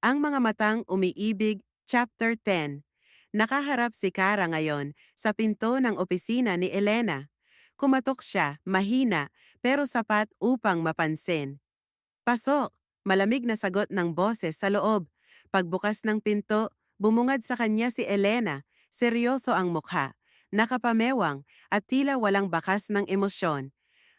Ang mga matang umiibig, Chapter 10. Nakaharap si Kara ngayon sa pinto ng opisina ni Elena. Kumatok siya, mahina, pero sapat upang mapansin. Pasok! Malamig na sagot ng boses sa loob. Pagbukas ng pinto, bumungad sa kanya si Elena. Seryoso ang mukha, nakapamewang at tila walang bakas ng emosyon.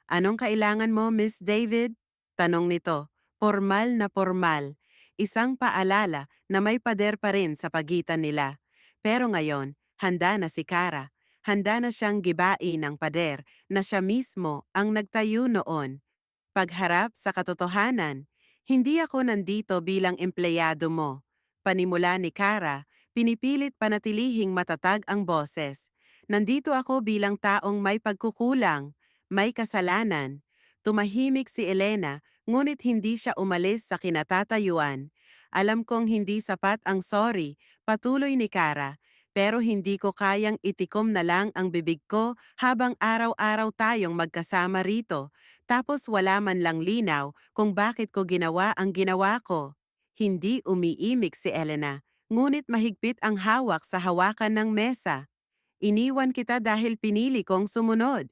"Anong kailangan mo, Miss David?" Tanong nito, pormal na pormal. Isang paalala na may pader pa rin sa pagitan nila. Pero ngayon, handa na si Kara. Handa na siyang gibain ng pader na siya mismo ang nagtayo noon. Pagharap sa katotohanan, hindi ako nandito bilang empleyado mo. Panimula ni Kara, pinipilit panatilihing matatag ang boses. Nandito ako bilang taong may pagkukulang, may kasalanan. Tumahimik si Elena, ngunit hindi siya umalis sa kinatatayuan. Alam kong hindi sapat ang sorry, patuloy ni Kara, pero hindi ko kayang itikom na lang ang bibig ko habang araw-araw tayong magkasama rito. Tapos wala man lang linaw kung bakit ko ginawa ang ginawa ko. Hindi umiimik si Elena, ngunit mahigpit ang hawak sa hawakan ng mesa. Iniwan kita dahil pinili kong sumunod.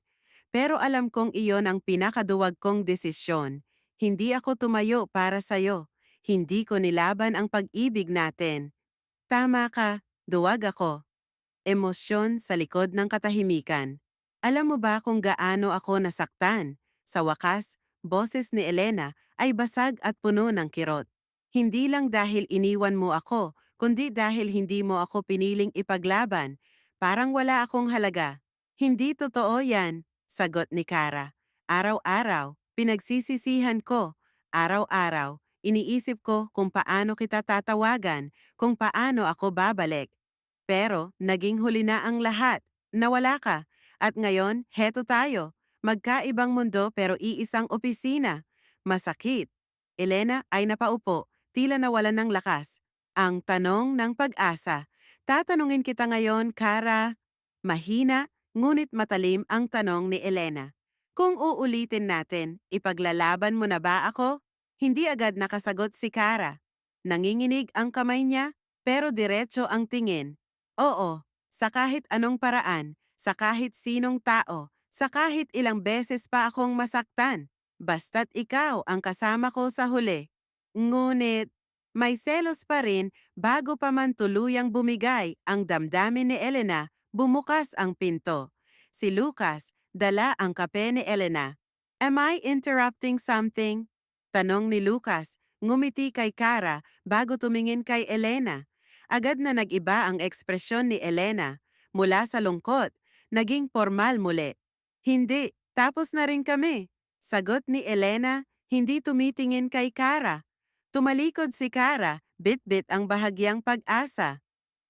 Pero alam kong iyon ang pinakaduwag kong desisyon. Hindi ako tumayo para sa'yo. Hindi ko nilaban ang pag-ibig natin. Tama ka, duwag ako. Emosyon sa likod ng katahimikan. Alam mo ba kung gaano ako nasaktan? Sa wakas, boses ni Elena ay basag at puno ng kirot. Hindi lang dahil iniwan mo ako, kundi dahil hindi mo ako piniling ipaglaban. Parang wala akong halaga. Hindi totoo yan, sagot ni Kara. Araw-araw, pinagsisisihan ko. Araw-araw, iniisip ko kung paano kita tatawagan, kung paano ako babalik. Pero naging huli na ang lahat. Nawala ka. At ngayon, heto tayo. Magkaibang mundo pero iisang opisina. Masakit. Elena ay napaupo, tila nawalan ng lakas. Ang tanong ng pag-asa. Tatanungin kita ngayon, Kara. Mahina, ngunit matalim ang tanong ni Elena. Kung uulitin natin, ipaglalaban mo na ba ako? Hindi agad nakasagot si Kara. Nanginginig ang kamay niya, pero diretso ang tingin. Oo, sa kahit anong paraan, sa kahit sinong tao, sa kahit ilang beses pa akong masaktan, basta't ikaw ang kasama ko sa huli. Ngunit, may selos pa rin bago pa man tuluyang bumigay ang damdamin ni Elena, bumukas ang pinto. Si Lucas, dala ang kape ni Elena. "Am I interrupting something?" Tanong ni Lucas, ngumiti kay Kara bago tumingin kay Elena. Agad na nag-iba ang ekspresyon ni Elena. Mula sa lungkot, naging formal muli. "Hindi, tapos na rin kami." Sagot ni Elena, hindi tumitingin kay Kara. Tumalikod si Kara, bit-bit ang bahagyang pag-asa.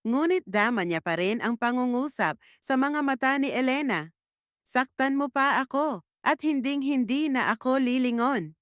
Ngunit dama niya pa rin ang pangungusap sa mga mata ni Elena. "Saktan mo pa ako, at hinding-hindi na ako lilingon."